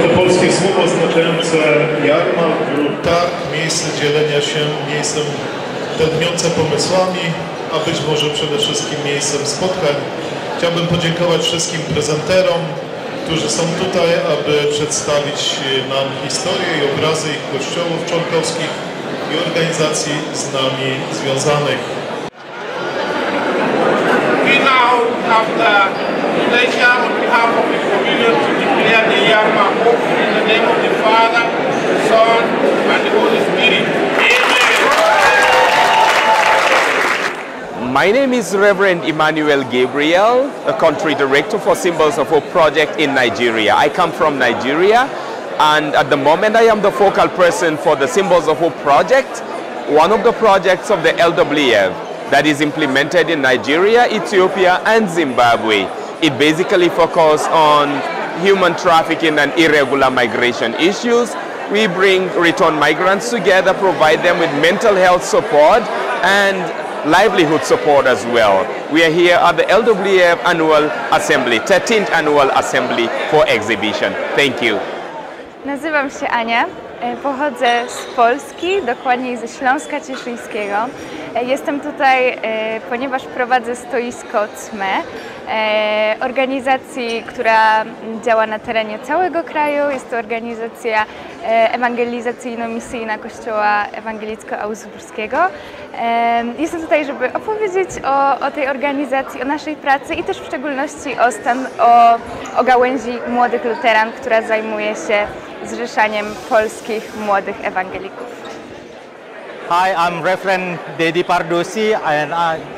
To polskie słowo oznaczające jarmark lub targ, miejsce dzielenia się, miejscem tętniące pomysłami, a być może przede wszystkim miejscem spotkań. Chciałbym podziękować wszystkim prezenterom, którzy są tutaj, aby przedstawić nam historię i obrazy ich kościołów członkowskich i organizacji z nami związanych. We now have the pleasure on behalf of the communion to declare the Yarmark open in the name of the Father, the Son, and the Holy Spirit. My name is Reverend Emmanuel Gabriel, a country director for Symbols of Hope project in Nigeria. I come from Nigeria, and at the moment I am the focal person for the Symbols of Hope project, one of the projects of the LWF that is implemented in Nigeria, Ethiopia, and Zimbabwe. It basically focuses on human trafficking and irregular migration issues. We bring return migrants together, provide them with mental health support and livelihood support as well. We are here at the LWF Annual Assembly, 13th Annual Assembly for exhibition. Thank you. Nazywam się Ania, pochodzę z Polski, dokładniej ze Śląska Cieszyńskiego. Jestem tutaj, ponieważ prowadzę stoisko CME, organizacji, która działa na terenie całego kraju. Jest to organizacja ewangelizacyjno-misyjna Kościoła Ewangelicko-Augsburskiego. Jestem tutaj, żeby opowiedzieć o tej organizacji, o naszej pracy i też w szczególności o gałęzi Młodych Luteran, która zajmuje się zrzeszaniem polskich młodych ewangelików. Hi, I'm Reverend Dedi Pardosi and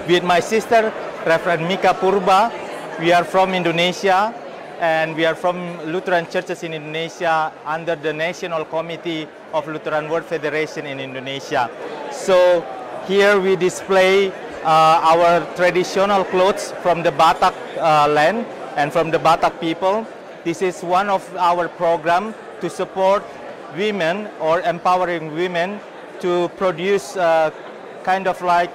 with my sister, Reverend Mika Purba. We are from Indonesia and we are from Lutheran churches in Indonesia under the National Committee of Lutheran World Federation in Indonesia. So here we display our traditional clothes from the Batak land and from the Batak people. This is one of our programs to support women or empowering women to produce kind of like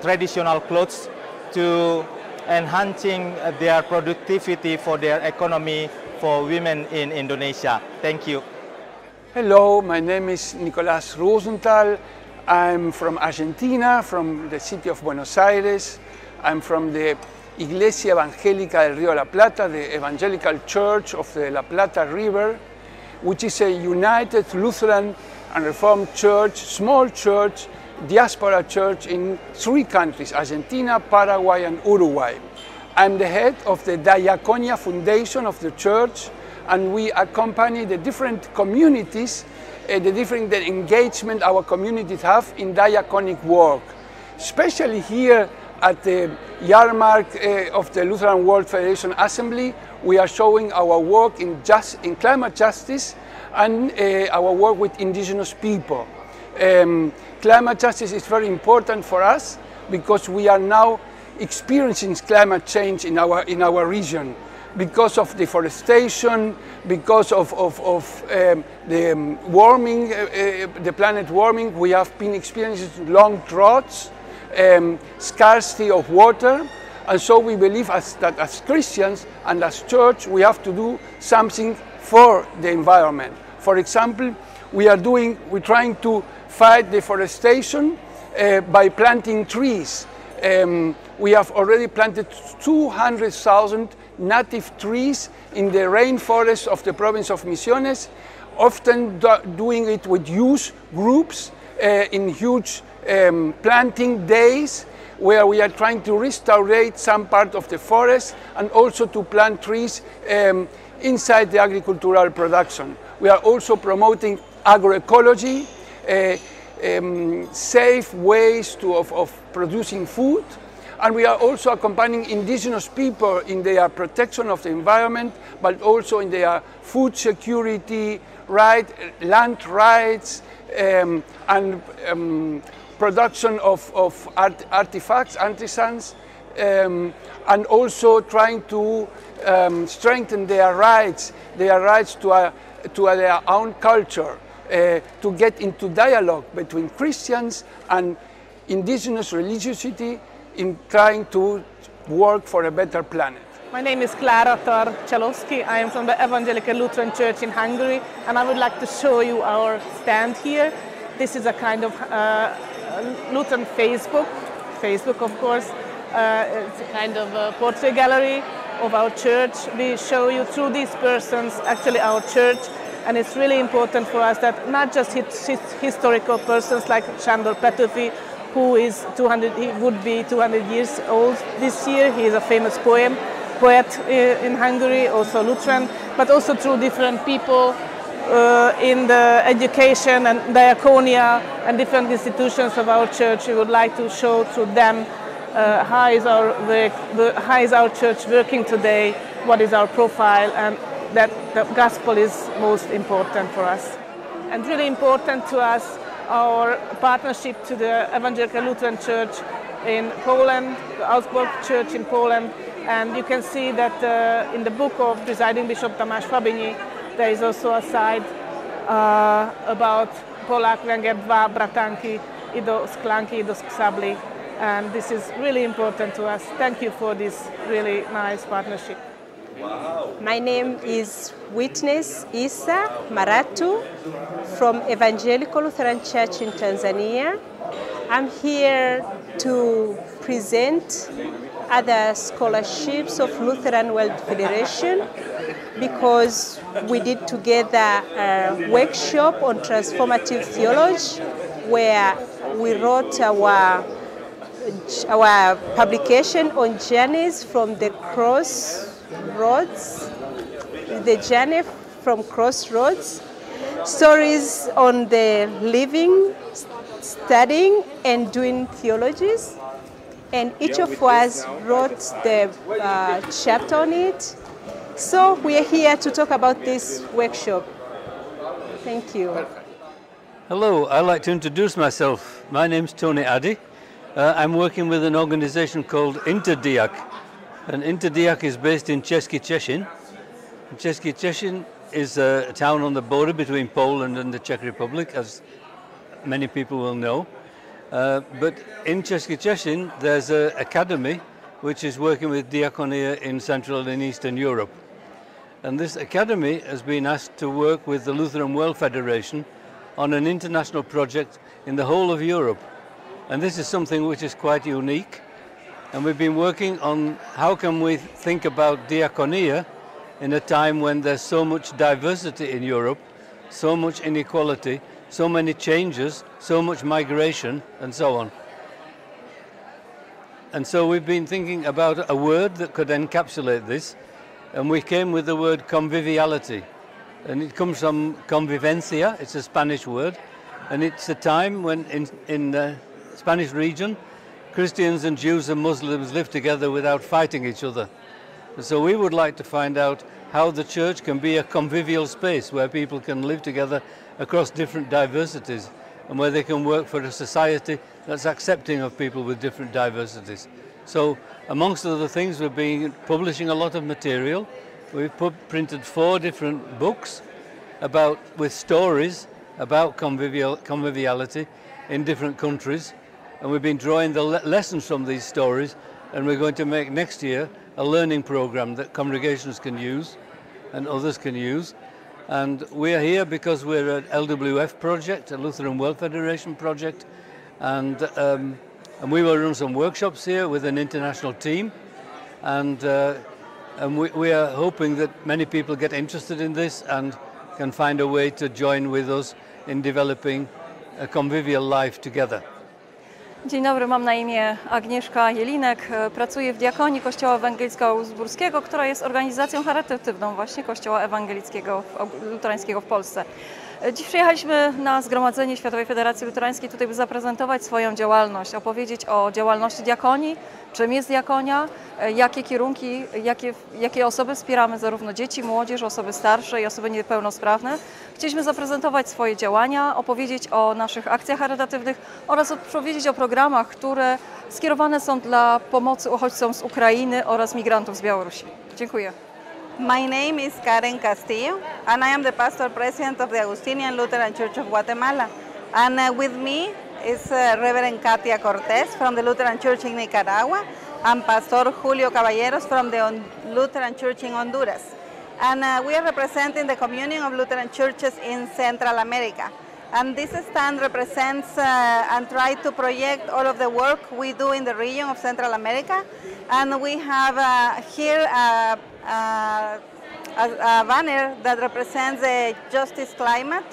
traditional clothes to enhancing their productivity for their economy for women in Indonesia. Thank you. Hello, my name is Nicolás Rosenthal. I'm from Argentina, from the city of Buenos Aires. I'm from the Iglesia Evangélica del Río de la Plata, the Evangelical Church of the La Plata River, which is a united Lutheran and Reformed church, small church, diaspora church in 3 countries, Argentina, Paraguay and Uruguay. I'm the head of the Diaconia Foundation of the church, and we accompany the different communities, the engagement our communities have in diaconic work. Especially here at the Yarmark of the Lutheran World Federation Assembly, we are showing our work in climate justice and our work with indigenous people. Climate justice is very important for us because we are now experiencing climate change in our region. Because of deforestation, because of the warming, the planet warming, we have been experiencing long droughts, scarcity of water, and so we believe that as Christians and as church we have to do something for the environment. For example, we're trying to fight deforestation by planting trees. We have already planted 200,000 native trees in the rainforest of the province of Misiones, often doing it with youth groups in huge planting days, where we are trying to restore some part of the forest and also to plant trees inside the agricultural production. We are also promoting agroecology, safe ways of producing food, and we are also accompanying indigenous people in their protection of the environment, but also in their food security, land rights, and production of artifacts, artisans, and also trying to strengthen their rights to their own culture, to get into dialogue between Christians and indigenous religiosity in trying to work for a better planet. My name is Klara Torchalowski. I am from the Evangelical Lutheran Church in Hungary, and I would like to show you our stand here. This is a kind of Lutheran Facebook of course. It's a kind of a portrait gallery of our church. We show you through these persons actually our church, and it's really important for us that not just historical persons like Sándor Petőfi, who is he would be 200 years old this year. He is a famous poet in Hungary, also Lutheran, but also through different people in the education and diaconia and different institutions of our church. We would like to show through them how is our church working today, what is our profile, and that the gospel is most important for us. And really important to us, our partnership to the Evangelical Lutheran Church in Poland, the Augsburg Church in Poland. And you can see that in the book of Presiding Bishop Tamás Fabinyi, there is also a side about Polák Węgier Dwa Bratanki I do Szklanki I do Sabli. And this is really important to us. Thank you for this really nice partnership. Wow. My name is Witness Isa Maratu from Evangelical Lutheran Church in Tanzania. I'm here to present other scholarships of Lutheran World Federation because we did together a workshop on transformative theology where we wrote our publication on journeys from the crossroads, the journey from crossroads, stories on the living, studying and doing theologies. And each of us wrote the chapter on it. So we are here to talk about this workshop. Thank you. Hello, I'd like to introduce myself. My name's Tony Addy. I'm working with an organization called Interdiak. And Interdiak is based in Český Těšín. Český Těšín is a town on the border between Poland and the Czech Republic, as many people will know. But in Český Těšín, there's an academy which is working with diaconia in Central and Eastern Europe. And this academy has been asked to work with the Lutheran World Federation on an international project in the whole of Europe. And this is something which is quite unique. And we've been working on how can we think about diaconia in a time when there's so much diversity in Europe, so much inequality, so many changes, so much migration, and so on. And so we've been thinking about a word that could encapsulate this, and we came with the word conviviality. And it comes from convivencia, it's a Spanish word, and it's a time when in the Spanish region, Christians and Jews and Muslims live together without fighting each other. And so we would like to find out how the church can be a convivial space where people can live together across different diversities and where they can work for a society that's accepting of people with different diversities. So amongst other things, we've been publishing a lot of material. We've printed 4 different books with stories about conviviality in different countries. And we've been drawing the lessons from these stories, and we're going to make next year a learning program that congregations can use and others can use. And we're here because we're an LWF project, a Lutheran World Federation project, and we will run some workshops here with an international team, and we are hoping that many people get interested in this and can find a way to join with us in developing a convivial life together. Dzień dobry, mam na imię Agnieszka Jelinek, pracuję w diakonii Kościoła Ewangelicko-Augsburskiego, która jest organizacją charytatywną właśnie Kościoła Ewangelickiego Luterańskiego w Polsce. Dziś przyjechaliśmy na Zgromadzenie Światowej Federacji Luterańskiej tutaj, by zaprezentować swoją działalność, opowiedzieć o działalności diakonii, czym jest diakonia, jakie kierunki, jakie osoby wspieramy, zarówno dzieci, młodzież, osoby starsze i osoby niepełnosprawne. Chcieliśmy zaprezentować swoje działania, opowiedzieć o naszych akcjach charytatywnych oraz opowiedzieć o programach, które skierowane są dla pomocy uchodźcom z Ukrainy oraz migrantów z Białorusi. Dziękuję. My name is Karen Castillo, and I am the pastor president of the Augustinian Lutheran Church of Guatemala. And with me is Reverend Katia Cortez from the Lutheran Church in Nicaragua. I'm Pastor Julio Caballeros from the Lutheran Church in Honduras. And we are representing the Communion of Lutheran Churches in Central America. And this stand represents and try to project all of the work we do in the region of Central America. And we have here a banner that represents the justice climate.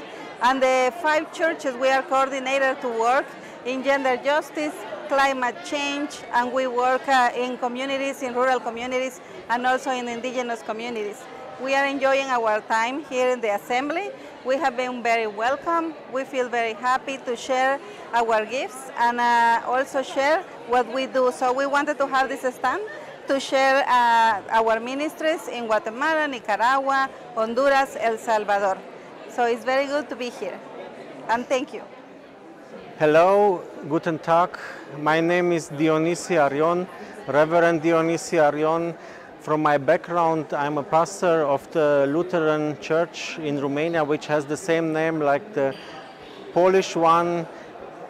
And the 5 churches we are coordinated to work in gender justice, climate change, and we work in communities, in rural communities, and also in indigenous communities. We are enjoying our time here in the assembly. We have been very welcome. We feel very happy to share our gifts and also share what we do. So we wanted to have this stand to share our ministries in Guatemala, Nicaragua, Honduras, El Salvador. So it's very good to be here. And thank you. Hello, guten Tag. My name is Dionisi Arion, Reverend Dionisi Arion. From my background, I'm a pastor of the Lutheran Church in Romania, which has the same name like the Polish one,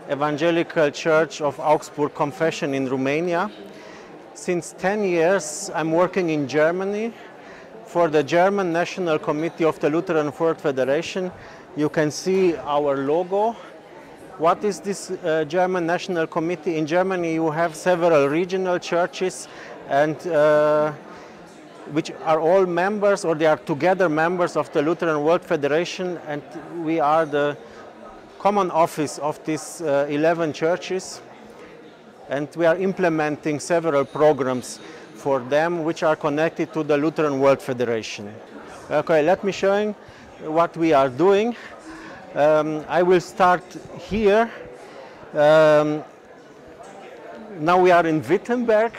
Evangelical Church of Augsburg Confession in Romania. Since 10 years, I'm working in Germany for the German National Committee of the Lutheran World Federation. You can see our logo. What is this German National Committee? In Germany, you have several regional churches and which are all members, or they are together members of the Lutheran World Federation, and we are the common office of these 11 churches, and we are implementing several programs for them which are connected to the Lutheran World Federation. Okay, let me show you what we are doing. I will start here. Now we are in Wittenberg,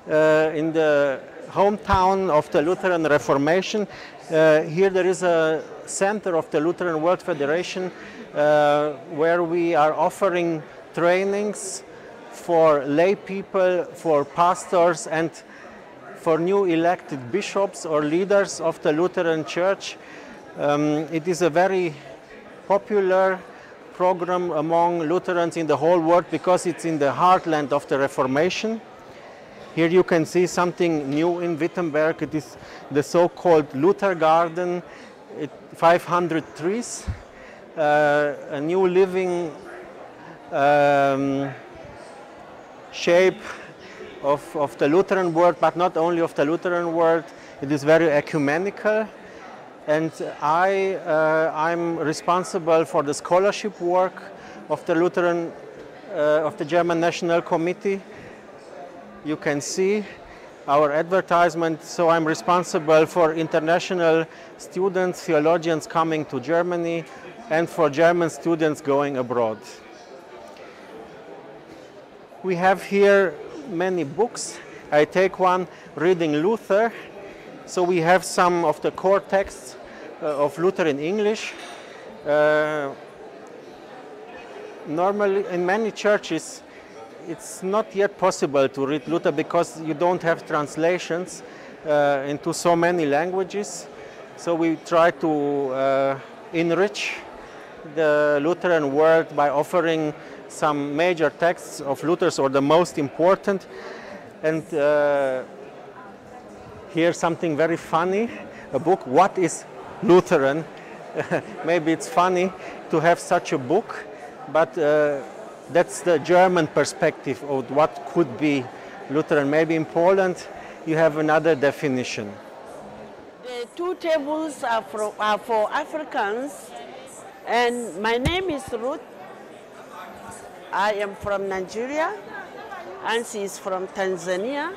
in the hometown of the Lutheran Reformation. Here there is a center of the Lutheran World Federation where we are offering trainings for lay people, for pastors, and for new elected bishops or leaders of the Lutheran Church. It is a very popular program among Lutherans in the whole world because it's in the heartland of the Reformation. Here you can see something new in Wittenberg. It is the so-called Luther Garden, 500 trees, a new living shape of the Lutheran world, but not only of the Lutheran world. It is very ecumenical. And I'm responsible for the scholarship work of the Lutheran, of the German National Committee. You can see our advertisement. So I'm responsible for international students, theologians coming to Germany, and for German students going abroad. We have here many books. I take one, Reading Luther. So we have some of the core texts of Luther in English. Normally, in many churches, it's not yet possible to read Luther because you don't have translations into so many languages. So we try to enrich the Lutheran world by offering some major texts of Luther's, or the most important. And here's something very funny, a book, What is Lutheran? Maybe it's funny to have such a book, but that's the German perspective of what could be Lutheran. Maybe in Poland you have another definition. The 2 tables are for Africans, and my name is Ruth. I am from Nigeria, and she is from Tanzania,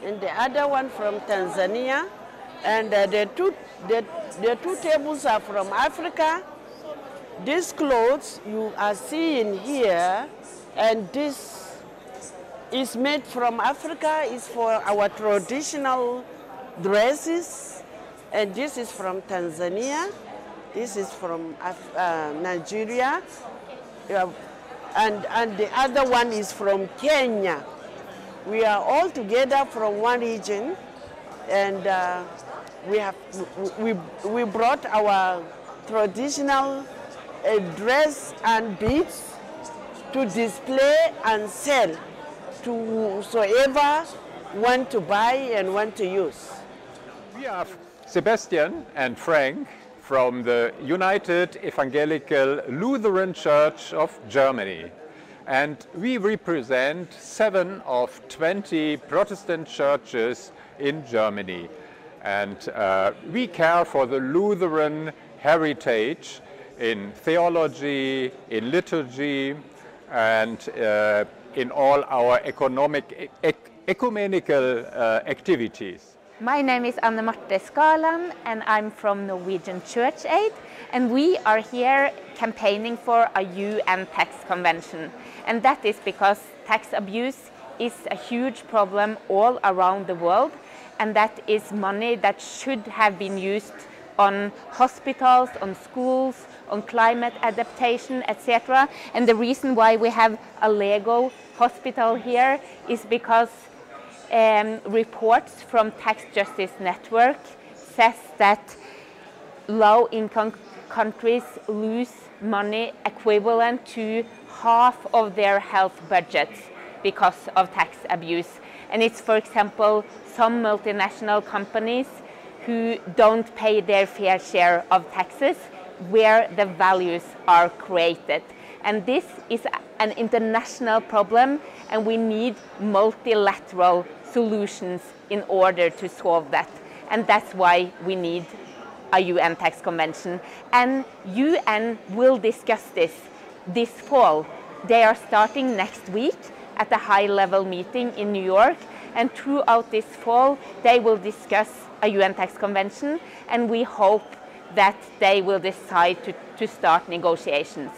and the other one from Tanzania. And the two tables are from Africa. These clothes you are seeing here, and this is made from Africa, is for our traditional dresses. And this is from Tanzania. This is from Nigeria. And the other one is from Kenya. We are all together from one region, and we brought our traditional dress and beads to display and sell to whosoever want to buy and want to use. We are Sebastian and Frank from the United Evangelical Lutheran Church of Germany. And we represent 7 of 20 Protestant churches in Germany. And we care for the Lutheran heritage in theology, in liturgy, and in all our ecumenical activities. My name is Anne Marte Skaland and I'm from Norwegian Church Aid, and we are here campaigning for a UN tax convention. And that is because tax abuse is a huge problem all around the world, and that is money that should have been used on hospitals, on schools, on climate adaptation, etc. And the reason why we have a Lego hospital here is because reports from Tax Justice Network says that low-income countries lose money equivalent to half of their health budgets because of tax abuse. And it's, for example, some multinational companies who don't pay their fair share of taxes where the values are created. And this is an international problem, and we need multilateral solutions in order to solve that. And that's why we need a UN tax convention. And UN will discuss this fall. They are starting next week at a high-level meeting in New York, and throughout this fall they will discuss a UN tax convention, and we hope that they will decide to start negotiations.